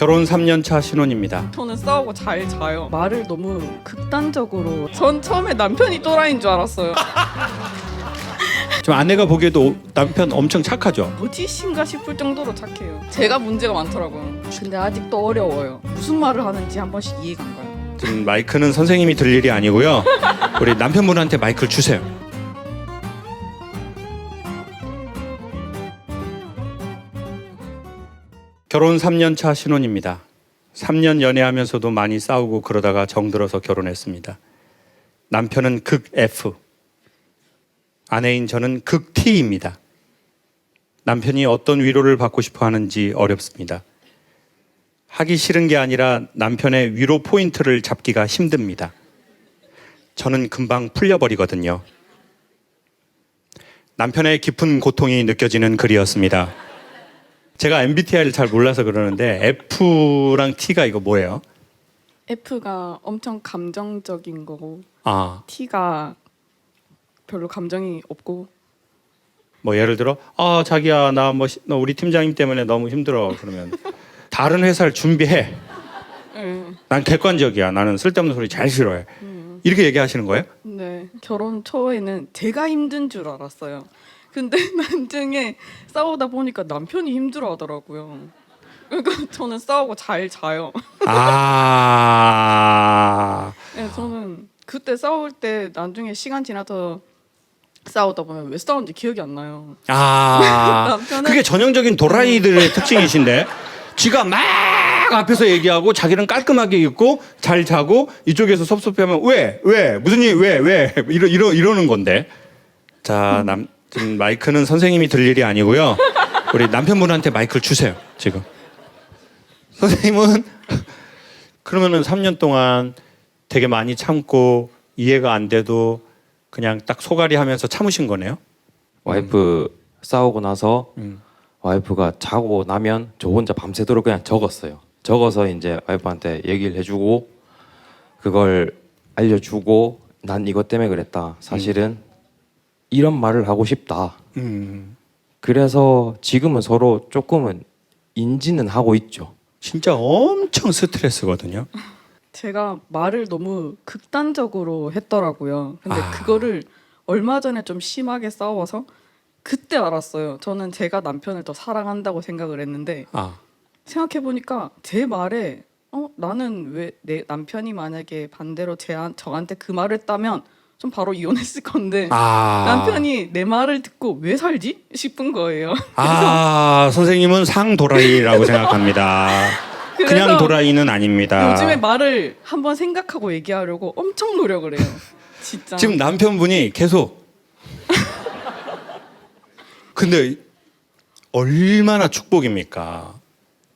결혼 3년 차 신혼입니다. 저는 싸우고 잘 자요. 말을 너무 극단적으로. 전 처음에 남편이 또라이인 줄 알았어요. 지금 아내가 보기에도 남편 엄청 착하죠? 거짓인가 싶을 정도로 착해요. 제가 문제가 많더라고요. 근데 아직도 어려워요. 무슨 말을 하는지 한 번씩 이해가 안 가요. 지금 마이크는 선생님이 들 일이 아니고요. 우리 남편분한테 마이크를 주세요. 결혼 3년 차 신혼입니다. 3년 연애하면서도 많이 싸우고 그러다가 정들어서 결혼했습니다. 남편은 극 F, 아내인 저는 극 T입니다. 남편이 어떤 위로를 받고 싶어 하는지 어렵습니다. 하기 싫은 게 아니라 남편의 위로 포인트를 잡기가 힘듭니다. 저는 금방 풀려버리거든요. 남편의 깊은 고통이 느껴지는 글이었습니다. 제가 MBTI를 잘 몰라서 그러는데 F랑 T가 이거 뭐예요? F가 엄청 감정적인 거고 아, T가 별로 감정이 없고. 뭐 예를 들어 자기야 나 우리 팀장님 때문에 너무 힘들어 그러면 다른 회사를 준비해. 난 객관적이야. 나는 쓸데없는 소리 잘 싫어해. 이렇게 얘기하시는 거예요? 네, 결혼 초에는 제가 힘든 줄 알았어요. 근데 나중에 싸우다 보니까 남편이 힘들어하더라고요. 그러니까 저는 싸우고 잘 자요. 아, 네, 저는 그때 싸울 때 나중에 시간 지나서 싸우다 보면 왜 싸웠는지 기억이 안 나요. 남편은- 그게 전형적인 도라이들의 특징이신데 지가 막 앞에서 얘기하고 자기는 깔끔하게 입고 잘 자고 이쪽에서 섭섭해하면 왜 무슨 일 왜 이러는 건데. 자, 지금 마이크는 선생님이 들 일이 아니고요. 우리 남편분한테 마이크를 주세요. 지금 선생님은 그러면은 3년 동안 되게 많이 참고 이해가 안 돼도 그냥 딱 소갈이 하면서 참으신 거네요. 와이프 싸우고 나서 와이프가 자고 나면 저 혼자 밤새도록 그냥 적었어요. 적어서 이제 와이프한테 얘기를 해주고 그걸 알려주고 난 이것 때문에 그랬다. 사실은 이런 말을 하고 싶다. 그래서 지금은 서로 조금은 인지는 하고 있죠. 진짜 엄청 스트레스거든요. 제가 말을 너무 극단적으로 했더라고요. 근데 그거를 얼마 전에 좀 심하게 싸워서 그때 알았어요. 저는 제가 남편을 더 사랑한다고 생각을 했는데 생각해 보니까 제 말에 나는 왜 내 남편이 만약에 반대로 저한테 그 말을 했다면 좀 바로 이혼했을 건데 남편이 내 말을 듣고 왜 살지 싶은 거예요. 선생님은 상도라이라고 생각합니다. 그냥 그래서 도라이는 아닙니다. 요즘에 말을 한번 생각하고 얘기하려고 엄청 노력을 해요. 진짜. 지금 남편분이 계속 근데 얼마나 축복입니까?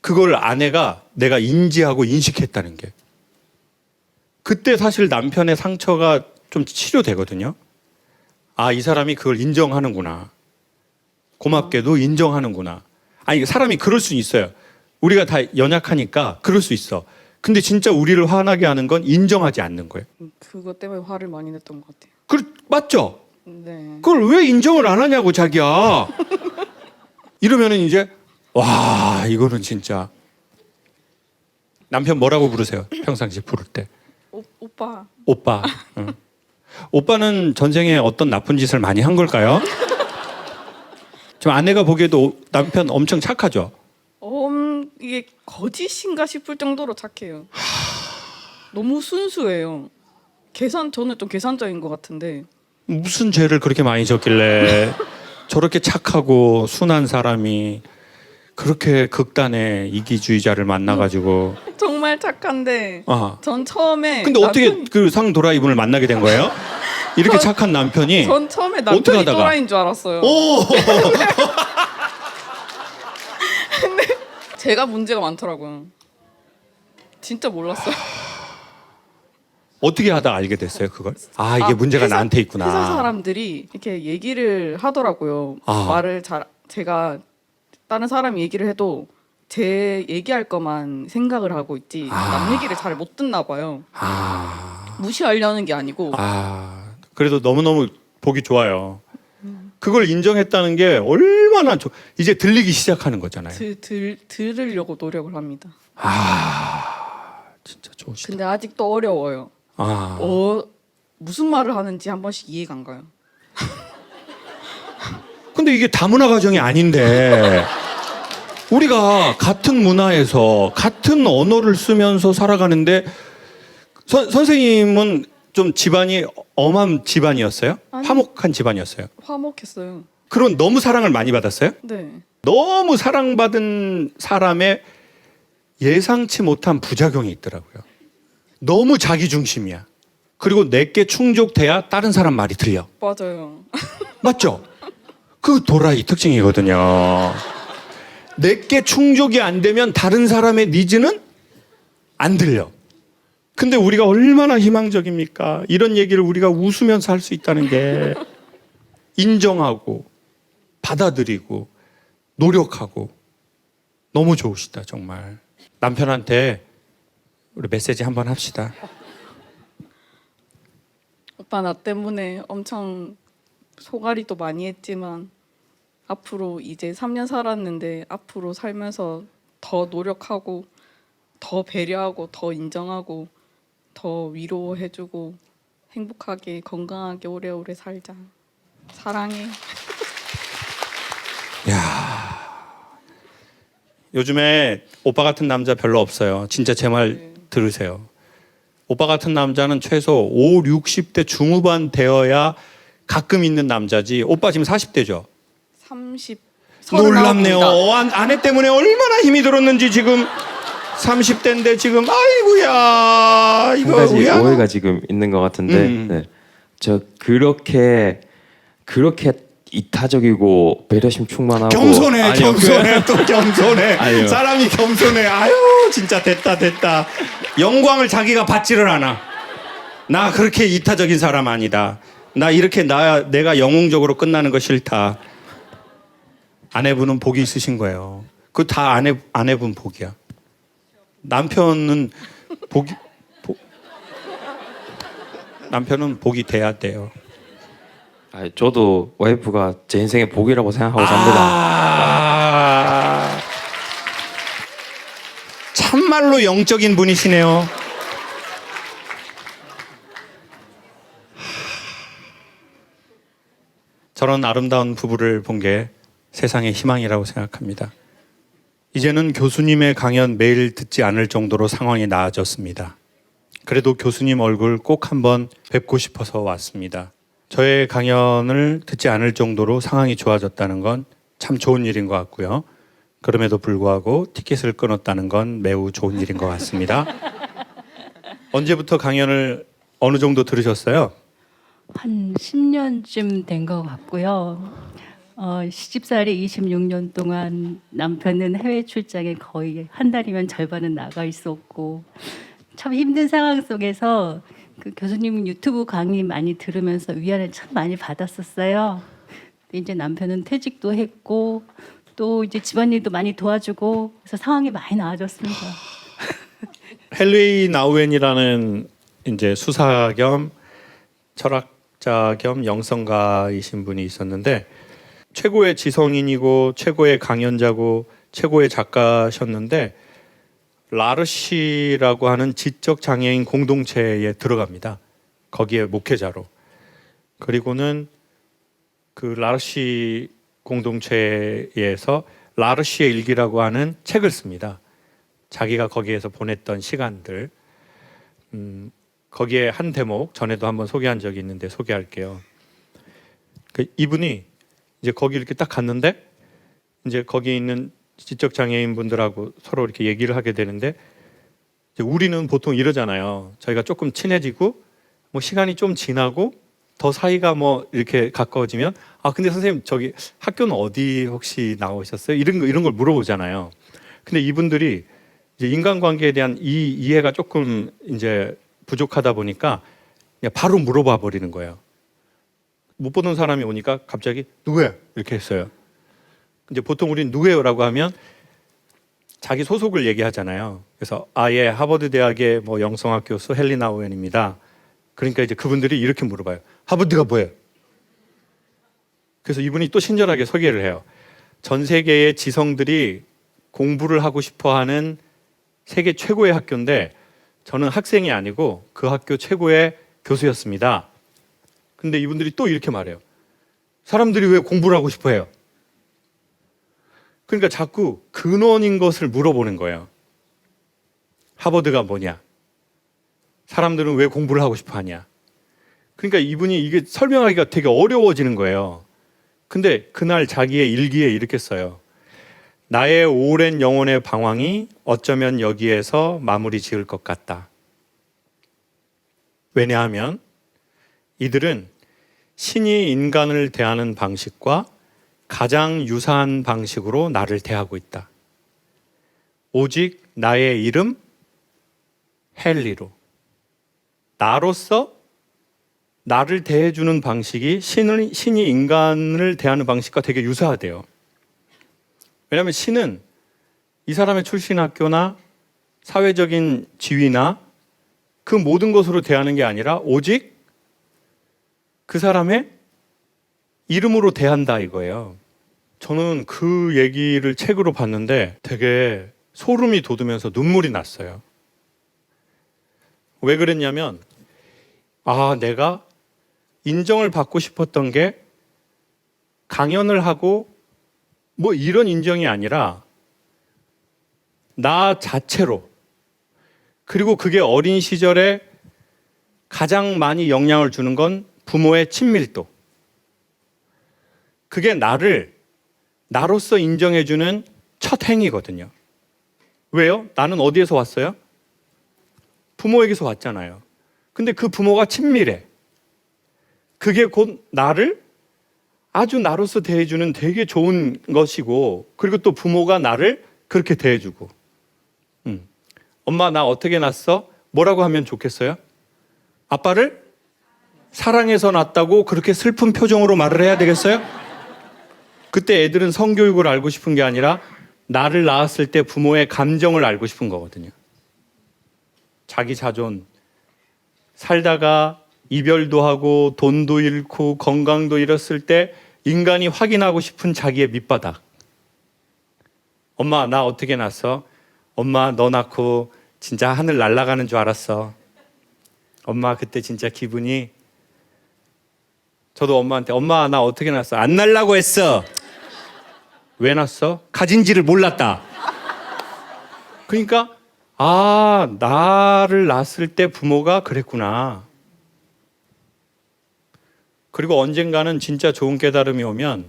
그걸 아내가 내가 인지하고 인식했다는 게. 그때 사실 남편의 상처가 좀 치료되거든요. 이 사람이 그걸 인정하는구나. 고맙게도 인정하는구나. 아니 사람이 그럴 수 있어요. 우리가 다 연약하니까 그럴 수 있어. 근데 진짜 우리를 화나게 하는 건 인정하지 않는 거예요. 그것 때문에 화를 많이 냈던 것 같아요. 맞죠? 네. 그걸 왜 인정을 안 하냐고 자기야. 이러면은 이제 와 이거는 진짜. 남편 뭐라고 부르세요? 평상시 부를 때. 오빠. 오빠. 응. 오빠는 전생에 어떤 나쁜 짓을 많이 한 걸까요? 지금 아내가 보기에도 남편 엄청 착하죠? 이게 거짓인가 싶을 정도로 착해요. 너무 순수해요. 저는 좀 계산적인 것 같은데. 무슨 죄를 그렇게 많이 졌길래 저렇게 착하고 순한 사람이 그렇게 극단의 이기주의자를 만나가지고. 정말 착한데 전 처음에 근데 어떻게 그 상도라이분을 만나게 된 거예요? 이렇게 착한 남편이. 전 처음에 남편이 또라이인 줄 알았어요. 근데 제가 문제가 많더라고요. 진짜 몰랐어요. 어떻게 하다 알게 됐어요 그걸? 이게 문제가 나한테 있구나. 회사 사람들이 이렇게 얘기를 하더라고요. 제가 다른 사람이 얘기를 해도 제 얘기할 것만 생각을 하고 있지 남 얘기를 잘 못 듣나 봐요. 무시하려는 게 아니고. 그래도 너무너무 보기 좋아요. 그걸 인정했다는 게 얼마나 이제 들리기 시작하는 거잖아요. 들으려고 노력을 합니다. 진짜 좋으시다. 근데 아직도 어려워요. 아, 무슨 말을 하는지 한 번씩 이해가 안 가요. 근데 이게 다문화 가정이 아닌데 우리가 같은 문화에서 같은 언어를 쓰면서 살아가는데 선생님은 좀 집안이 엄한 집안이었어요? 아니. 화목한 집안이었어요? 화목했어요. 그런 너무 사랑을 많이 받았어요? 네. 너무 사랑받은 사람의 예상치 못한 부작용이 있더라고요. 너무 자기 중심이야. 그리고 내게 충족돼야 다른 사람 말이 들려. 맞아요. 맞죠? 그 도라이 특징이거든요. 내게 충족이 안 되면 다른 사람의 니즈는 안 들려. 근데 우리가 얼마나 희망적입니까? 이런 얘기를 우리가 웃으면서 할 수 있다는 게 인정하고 받아들이고 노력하고 너무 좋으시다 정말. 남편한테 우리 메시지 한번 합시다. 오빠 나 때문에 엄청 소갈이도 많이 했지만 앞으로 이제 3년 살았는데 앞으로 살면서 더 노력하고 더 배려하고 더 인정하고 더 위로해주고 행복하게 건강하게 오래오래 살자. 사랑해. 요즘에 오빠 같은 남자 별로 없어요. 진짜 제 말 들으세요. 오빠 같은 남자는 최소 5, 60대 중후반 되어야 가끔 있는 남자지. 오빠 지금 40대죠? 30. 놀랍네요. 39입니다. 아내 때문에 얼마나 힘이 들었는지 지금 30대인데 지금 아이고야 한 이거 가지 우야. 오해가 지금 있는 것 같은데 네. 저 그렇게 이타적이고 배려심 충만하고 겸손해 아니요, 겸손해 또 겸손해 아니요. 사람이 겸손해. 아유 진짜 됐다 영광을 자기가 받지를 않아. 나 그렇게 이타적인 사람 아니다. 나 이렇게 내가 영웅적으로 끝나는 거 싫다. 아내분은 복이 있으신 거예요. 그 다 아내분 복이야. 남편은 남편은 복이 돼야 돼요. 아니, 저도 와이프가 제 인생의 복이라고 생각하고 삽니다. 참말로 영적인 분이시네요. 저런 아름다운 부부를 본 게 세상의 희망이라고 생각합니다. 이제는 교수님의 강연 매일 듣지 않을 정도로 상황이 나아졌습니다. 그래도 교수님 얼굴 꼭 한번 뵙고 싶어서 왔습니다. 저의 강연을 듣지 않을 정도로 상황이 좋아졌다는 건 참 좋은 일인 것 같고요. 그럼에도 불구하고 티켓을 끊었다는 건 매우 좋은 일인 것 같습니다. 언제부터 강연을 어느 정도 들으셨어요? 한 10년쯤 된 것 같고요. 시집살이 26년 동안 남편은 해외 출장에 거의 한 달이면 절반은 나가 있었고 참 힘든 상황 속에서 그 교수님 유튜브 강의 많이 들으면서 위안을 참 많이 받았었어요. 근데 이제 남편은 퇴직도 했고 또 이제 집안일도 많이 도와주고 그래서 상황이 많이 나아졌습니다. 헨리 나우엔이라는 이제 수사 겸 철학자 겸 영성가이신 분이 있었는데 최고의 지성인이고 최고의 강연자고 최고의 작가셨는데 라르시라고 하는 지적 장애인 공동체에 들어갑니다. 거기에 목회자로. 그리고는 그 라르시 공동체에서 라르시의 일기라고 하는 책을 씁니다. 자기가 거기에서 보냈던 시간들. 거기에 한 대목 전에도 한번 소개한 적이 있는데 소개할게요. 이분이 이제 거기 이렇게 딱 갔는데 이제 거기 있는 지적 장애인 분들하고 서로 이렇게 얘기를 하게 되는데 이제 우리는 보통 이러잖아요. 저희가 조금 친해지고 뭐 시간이 좀 지나고 더 사이가 뭐 이렇게 가까워지면 근데 선생님 저기 학교는 어디 혹시 나오셨어요? 이런 걸 물어보잖아요. 근데 이분들이 이제 인간관계에 대한 이 이해가 조금 이제 부족하다 보니까 그냥 바로 물어봐 버리는 거예요. 못 보던 사람이 오니까 갑자기 누구야? 이렇게 했어요. 이제 보통 우리는 누구예요라고 하면 자기 소속을 얘기하잖아요. 그래서 예, 하버드 대학의 뭐 영성학 교수 헨리 나우엔입니다. 그러니까 이제 그분들이 이렇게 물어봐요. 하버드가 뭐예요? 그래서 이분이 또 친절하게 소개를 해요. 전 세계의 지성들이 공부를 하고 싶어하는 세계 최고의 학교인데 저는 학생이 아니고 그 학교 최고의 교수였습니다. 근데 이분들이 또 이렇게 말해요. 사람들이 왜 공부를 하고 싶어 해요? 그러니까 자꾸 근원인 것을 물어보는 거예요. 하버드가 뭐냐? 사람들은 왜 공부를 하고 싶어 하냐? 그러니까 이분이 이게 설명하기가 되게 어려워지는 거예요. 근데 그날 자기의 일기에 이렇게 써요. 나의 오랜 영혼의 방황이 어쩌면 여기에서 마무리 지을 것 같다. 왜냐하면 이들은 신이 인간을 대하는 방식과 가장 유사한 방식으로 나를 대하고 있다. 오직 나의 이름 헨리로. 나로서 나를 대해주는 방식이 신이 인간을 대하는 방식과 되게 유사하대요. 왜냐하면 신은 이 사람의 출신 학교나 사회적인 지위나 그 모든 것으로 대하는 게 아니라 오직 그 사람의 이름으로 대한다 이거예요. 저는 그 얘기를 책으로 봤는데 되게 소름이 돋으면서 눈물이 났어요. 왜 그랬냐면 내가 인정을 받고 싶었던 게 강연을 하고 뭐 이런 인정이 아니라 나 자체로, 그리고 그게 어린 시절에 가장 많이 영향을 주는 건 부모의 친밀도. 그게 나를 나로서 인정해주는 첫 행위거든요. 왜요? 나는 어디에서 왔어요? 부모에게서 왔잖아요. 근데 그 부모가 친밀해. 그게 곧 나를 아주 나로서 대해주는 되게 좋은 것이고, 그리고 또 부모가 나를 그렇게 대해주고. 엄마 나 어떻게 낳았어? 뭐라고 하면 좋겠어요? 아빠를 사랑해서 낳았다고 그렇게 슬픈 표정으로 말을 해야 되겠어요? 그때 애들은 성교육을 알고 싶은 게 아니라 나를 낳았을 때 부모의 감정을 알고 싶은 거거든요. 자기 자존, 살다가 이별도 하고 돈도 잃고 건강도 잃었을 때 인간이 확인하고 싶은 자기의 밑바닥. 엄마 나 어떻게 낳았어? 엄마 너 낳고 진짜 하늘 날아가는 줄 알았어. 엄마 그때 진짜 기분이. 저도 엄마한테 엄마 나 어떻게 낳았어? 안 날라고 했어. 왜 낳았어? 가진지를 몰랐다. 그러니까 나를 낳았을 때 부모가 그랬구나. 그리고 언젠가는 진짜 좋은 깨달음이 오면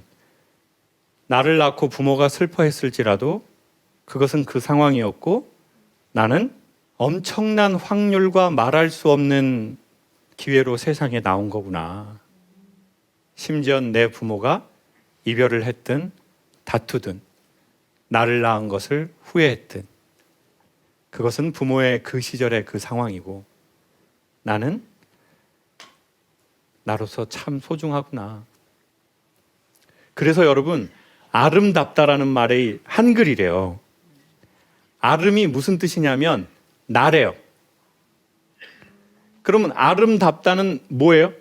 나를 낳고 부모가 슬퍼했을지라도 그것은 그 상황이었고 나는 엄청난 확률과 말할 수 없는 기회로 세상에 나온 거구나. 심지어 내 부모가 이별을 했든 다투든 나를 낳은 것을 후회했든 그것은 부모의 그 시절의 그 상황이고 나는 나로서 참 소중하구나. 그래서 여러분 아름답다라는 말의 한글이래요. 아름이 무슨 뜻이냐면 나래요. 그러면 아름답다는 뭐예요?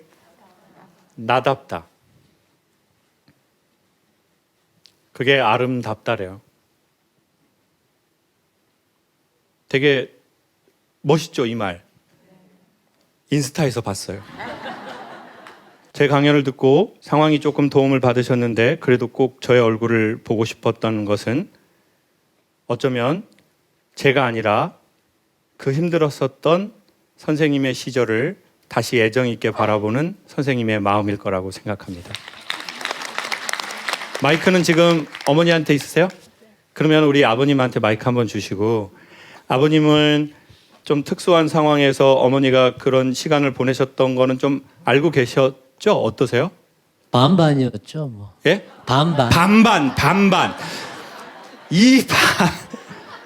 나답다. 그게 아름답다래요. 되게 멋있죠, 이 말. 인스타에서 봤어요. 제 강연을 듣고 상황이 조금 도움을 받으셨는데 그래도 꼭 저의 얼굴을 보고 싶었던 것은 어쩌면 제가 아니라 그 힘들었었던 선생님의 시절을 다시 애정 있게 바라보는 선생님의 마음일 거라고 생각합니다. 마이크는 지금 어머니한테 있으세요? 그러면 우리 아버님한테 마이크 한번 주시고, 아버님은 좀 특수한 상황에서 어머니가 그런 시간을 보내셨던 거는 좀 알고 계셨죠? 어떠세요? 반반이었죠, 뭐. 예? 반반. 반반.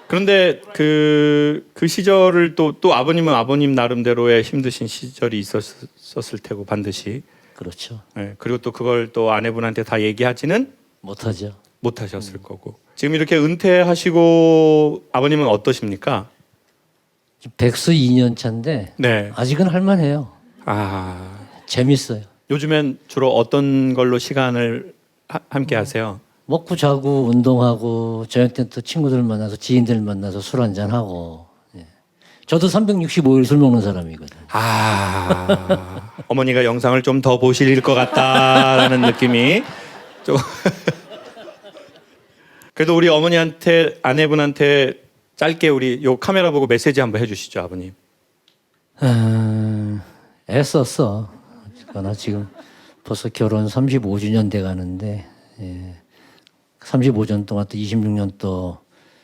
그런데 그 시절을 또 아버님은 아버님 나름대로의 힘드신 시절이 있었을 테고 반드시. 그렇죠. 예, 그리고 또 그걸 또 아내분한테 다 얘기하지는 못하죠. 못하셨을 거고. 지금 이렇게 은퇴하시고 아버님은 어떠십니까? 백수 2년 차인데 네. 아직은 할만해요. 아, 재밌어요. 요즘엔 주로 어떤 걸로 시간을 함께 하세요? 먹고 자고 운동하고 저녁 때 또 친구들 만나서 지인들 만나서 술 한잔 하고. 예. 저도 365일 술 먹는 사람이거든요. 어머니가 영상을 좀 더 보실 것 같다라는 느낌이 좀. 그래도 우리 어머니한테 아내분한테 짧게 우리 요 카메라 보고 메시지 한번 해주시죠, 아버님. 애썼어. 어쨌거나 지금 벌써 결혼 35주년 돼 가는데 35년 동안 또 26년 또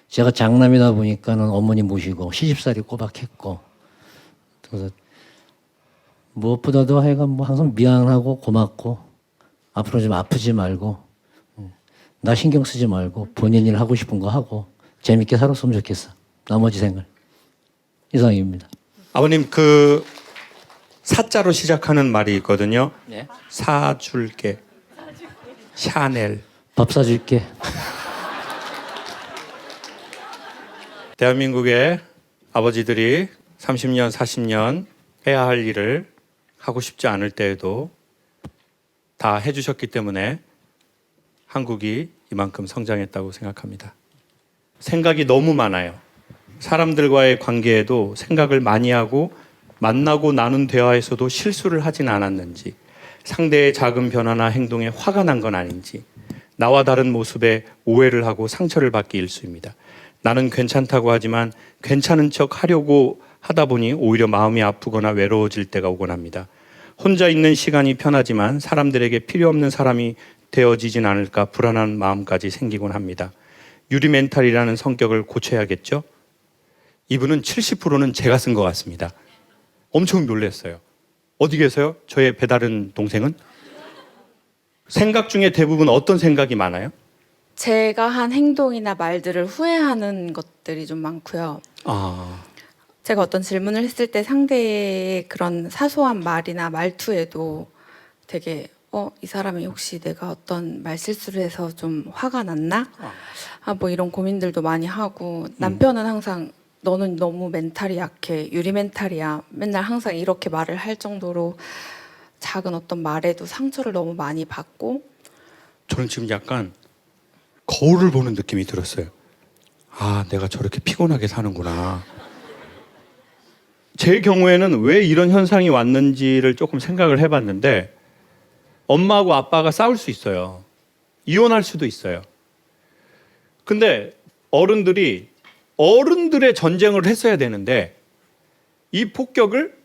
제가 장남이다 보니까는 어머니 모시고 시집살이 꼬박 했고 그래서 무엇보다도 하여간 뭐 항상 미안하고 고맙고 앞으로 좀 아프지 말고 나 신경 쓰지 말고 본인 일 하고 싶은 거 하고 재밌게 살았으면 좋겠어. 나머지 생활. 이상입니다. 아버님 그 사자로 시작하는 말이 있거든요. 네. 사줄게. 샤넬. 밥 사줄게. 대한민국의 아버지들이 30년, 40년 해야 할 일을 하고 싶지 않을 때에도 다 해주셨기 때문에 한국이 이만큼 성장했다고 생각합니다. 생각이 너무 많아요. 사람들과의 관계에도 생각을 많이 하고 만나고 나눈 대화에서도 실수를 하진 않았는지, 상대의 작은 변화나 행동에 화가 난 건 아닌지, 나와 다른 모습에 오해를 하고 상처를 받기 일쑤입니다. 나는 괜찮다고 하지만 괜찮은 척 하려고 하다 보니 오히려 마음이 아프거나 외로워질 때가 오곤 합니다. 혼자 있는 시간이 편하지만 사람들에게 필요 없는 사람이 되어지진 않을까 불안한 마음까지 생기곤 합니다. 유리멘탈이라는 성격을 고쳐야겠죠? 이분은 70%는 제가 쓴 것 같습니다. 엄청 놀랐어요. 어디 계세요? 저의 배다른 동생은? 생각 중에 대부분 어떤 생각이 많아요? 제가 한 행동이나 말들을 후회하는 것들이 좀 많고요. 제가 어떤 질문을 했을 때 상대의 그런 사소한 말이나 말투에도 되게 이 사람이 혹시 내가 어떤 말실수를 해서 좀 화가 났나? 뭐 이런 고민들도 많이 하고 남편은 항상 너는 너무 멘탈이 약해. 유리 멘탈이야. 맨날 항상 이렇게 말을 할 정도로 작은 어떤 말에도 상처를 너무 많이 받고 저는 지금 약간 거울을 보는 느낌이 들었어요. 아, 내가 저렇게 피곤하게 사는구나. 제 경우에는 왜 이런 현상이 왔는지를 조금 생각을 해봤는데 엄마하고 아빠가 싸울 수 있어요. 이혼할 수도 있어요. 근데 어른들의 전쟁을 했어야 되는데 이 폭격을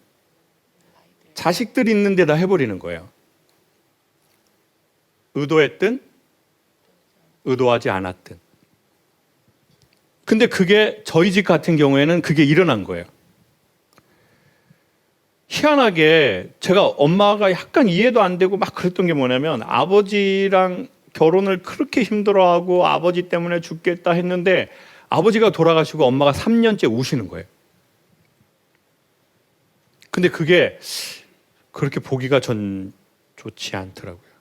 자식들 있는 데다 해버리는 거예요. 의도했든 의도하지 않았든. 근데 그게 저희 집 같은 경우에는 그게 일어난 거예요. 희한하게 제가 엄마가 약간 이해도 안 되고 막 그랬던 게 뭐냐면 아버지랑 결혼을 그렇게 힘들어하고 아버지 때문에 죽겠다 했는데 아버지가 돌아가시고 엄마가 3년째 우시는 거예요. 근데 그게 그렇게 보기가 전 좋지 않더라고요.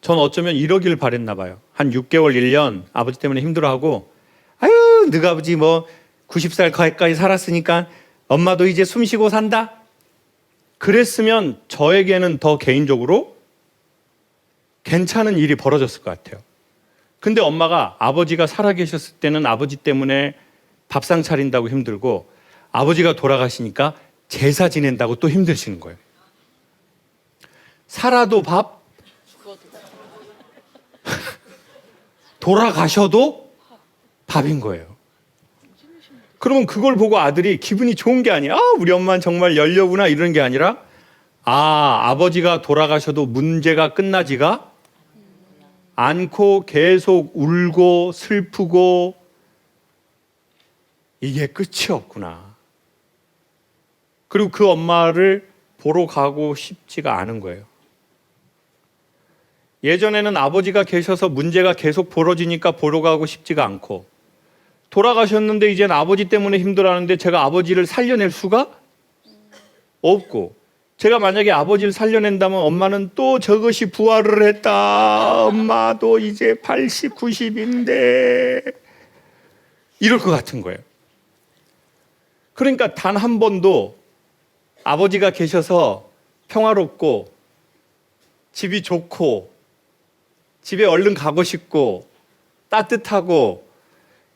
전 어쩌면 이러길 바랬나 봐요. 한 6개월, 1년 아버지 때문에 힘들어하고 아유, 너가 아버지 뭐 90살 가까이 살았으니까 엄마도 이제 숨 쉬고 산다. 그랬으면 저에게는 더 개인적으로 괜찮은 일이 벌어졌을 것 같아요. 근데 엄마가 아버지가 살아계셨을 때는 아버지 때문에 밥상 차린다고 힘들고 아버지가 돌아가시니까 제사 지낸다고 또 힘드시는 거예요. 살아도 밥, 돌아가셔도 밥인 거예요. 그러면 그걸 보고 아들이 기분이 좋은 게 아니야. 우리 엄마는 정말 열려구나 이러는 게 아니라 아버지가 돌아가셔도 문제가 끝나지가 않고 계속 울고 슬프고 이게 끝이 없구나. 그리고 그 엄마를 보러 가고 싶지가 않은 거예요. 예전에는 아버지가 계셔서 문제가 계속 벌어지니까 보러 가고 싶지가 않고 돌아가셨는데 이젠 아버지 때문에 힘들어하는데 제가 아버지를 살려낼 수가 없고 제가 만약에 아버지를 살려낸다면 엄마는 또 저것이 부활을 했다. 엄마도 이제 80, 90인데 이럴 것 같은 거예요. 그러니까 단 한 번도 아버지가 계셔서 평화롭고 집이 좋고 집에 얼른 가고 싶고 따뜻하고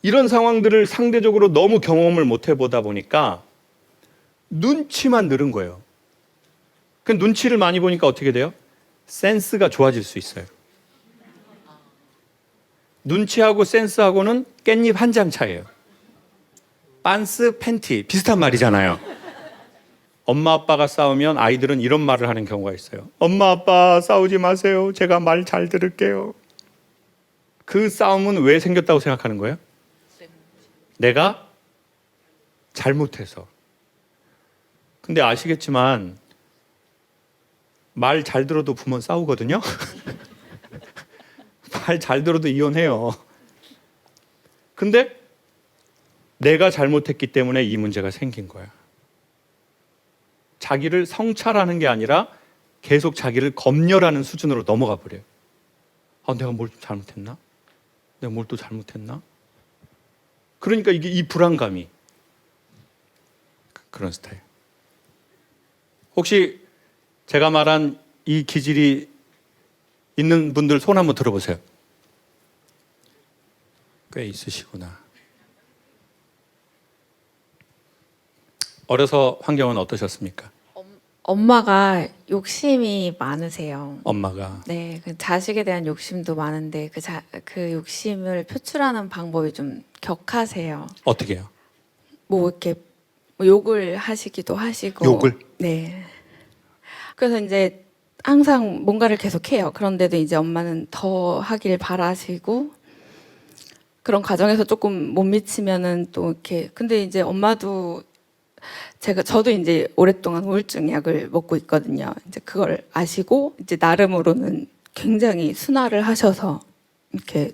이런 상황들을 상대적으로 너무 경험을 못 해보다 보니까 눈치만 늘은 거예요. 그 눈치를 많이 보니까 어떻게 돼요? 센스가 좋아질 수 있어요. 눈치하고 센스하고는 깻잎 한 장 차이예요. 빤스, 팬티 비슷한 말이잖아요. 엄마 아빠가 싸우면 아이들은 이런 말을 하는 경우가 있어요. 엄마 아빠 싸우지 마세요. 제가 말 잘 들을게요. 그 싸움은 왜 생겼다고 생각하는 거예요? 내가 잘못해서. 근데 아시겠지만 말 잘 들어도 부모는 싸우거든요. 말 잘 들어도 이혼해요. 근데 내가 잘못했기 때문에 이 문제가 생긴 거야. 자기를 성찰하는 게 아니라 계속 자기를 검열하는 수준으로 넘어가 버려요. 아, 내가 뭘 잘못했나? 내가 뭘 또 잘못했나? 그러니까 이게 이 불안감이 그런 스타일. 혹시 제가 말한 이 기질이 있는 분들 손 한번 들어보세요. 꽤 있으시구나. 어려서 환경은 어떠셨습니까? 엄마가 욕심이 많으세요. 엄마가. 네, 그 자식에 대한 욕심도 많은데 그 욕심을 표출하는 방법이 좀 격하세요. 어떻게 해요? 뭐 이렇게 뭐 욕을 하시기도 하시고. 욕을? 네. 그래서 이제 항상 뭔가를 계속 해요. 그런데도 이제 엄마는 더 하길 바라시고 그런 과정에서 조금 못 미치면은 또 이렇게 근데 이제 엄마도 저도 이제 오랫동안 우울증 약을 먹고 있거든요. 이제 그걸 아시고 이제 나름으로는 굉장히 순화를 하셔서 이렇게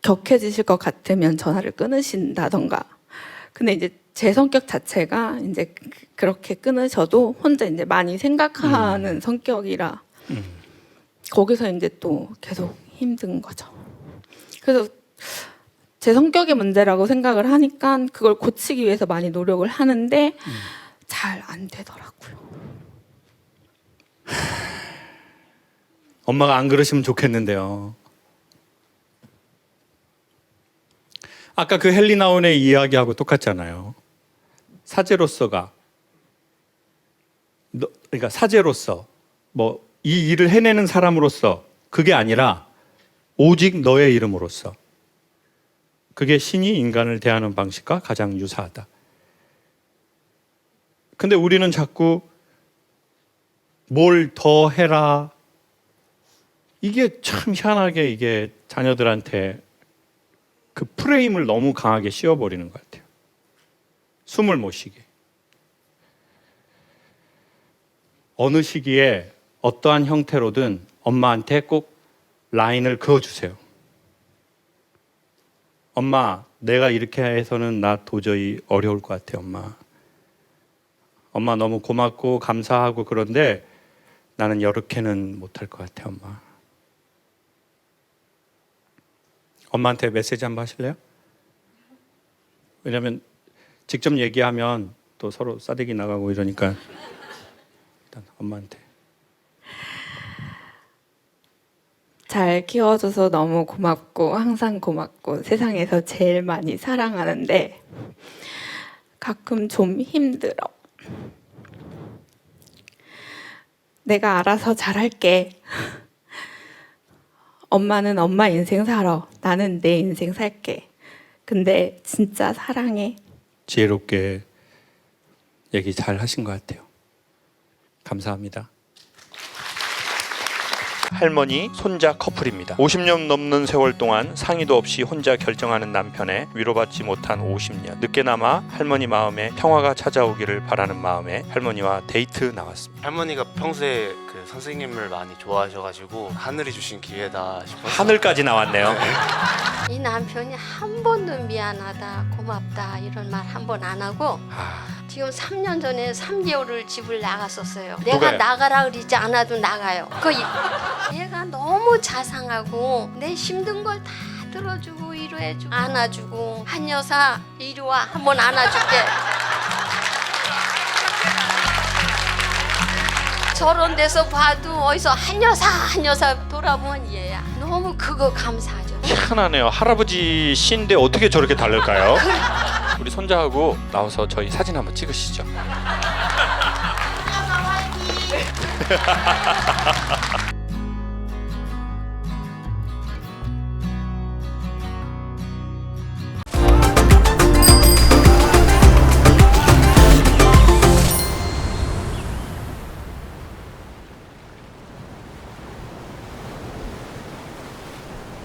격해지실 것 같으면 전화를 끊으신다던가. 근데 이제 제 성격 자체가 이제 그렇게 끊으셔도 혼자 이제 많이 생각하는 성격이라 거기서 이제 또 계속 힘든 거죠. 그래서 제 성격의 문제라고 생각을 하니까 그걸 고치기 위해서 많이 노력을 하는데 잘 안 되더라고요. 엄마가 안 그러시면 좋겠는데요. 아까 그 헬리나온의 이야기하고 똑같잖아요. 사제로서가 그러니까 사제로서 뭐 이 일을 해내는 사람으로서 그게 아니라 오직 너의 이름으로서 그게 신이 인간을 대하는 방식과 가장 유사하다. 근데 우리는 자꾸 뭘 더 해라. 이게 참 희한하게 이게 자녀들한테 그 프레임을 너무 강하게 씌워버리는 것 같아요. 숨을 못 쉬게. 어느 시기에 어떠한 형태로든 엄마한테 꼭 라인을 그어주세요. 엄마, 내가 이렇게 해서는 나 도저히 어려울 것 같아, 엄마. 엄마 너무 고맙고 감사하고 그런데 나는 이렇게는 못할 것 같아, 엄마. 엄마한테 메시지 한번 하실래요? 왜냐하면 직접 얘기하면 또 서로 싸대기 나가고 이러니까 일단 엄마한테. 잘 키워줘서 너무 고맙고 항상 고맙고 세상에서 제일 많이 사랑하는데 가끔 좀 힘들어. 내가 알아서 잘할게. 엄마는 엄마 인생 살아. 나는 내 인생 살게. 근데 진짜 사랑해. 지혜롭게 얘기 잘 하신 것 같아요. 감사합니다. 할머니, 손자 커플입니다. 50년 넘는 세월 동안 상의도 없이 혼자 결정하는 남편에 위로받지 못한 50년. 늦게나마 할머니 마음에 평화가 찾아오기를 바라는 마음에 할머니와 데이트 나왔습니다. 할머니가 평소에 그 선생님을 많이 좋아하셔가지고 하늘이 주신 기회다 싶어서 하늘까지 나왔네요. 이 남편이 한 번도 미안하다, 고맙다 이런 말 한 번 안 하고 지금 3년 전에 3개월을 집을 나갔었어요. 내가 누가요? 나가라 그러지 않아도 나가요. 얘가 너무 자상하고 내 힘든 걸 다 들어주고 위로해주고 안아주고 한 여사 이리 와 한번 안아줄게. 저런 데서 봐도 어디서 한 여사 돌아보면 얘야. 너무 그거 감사하죠. 희한하네요. 할아버지 신데 어떻게 저렇게 다를까요? 우리 손자하고 나와서 저희 사진 한번 찍으시죠.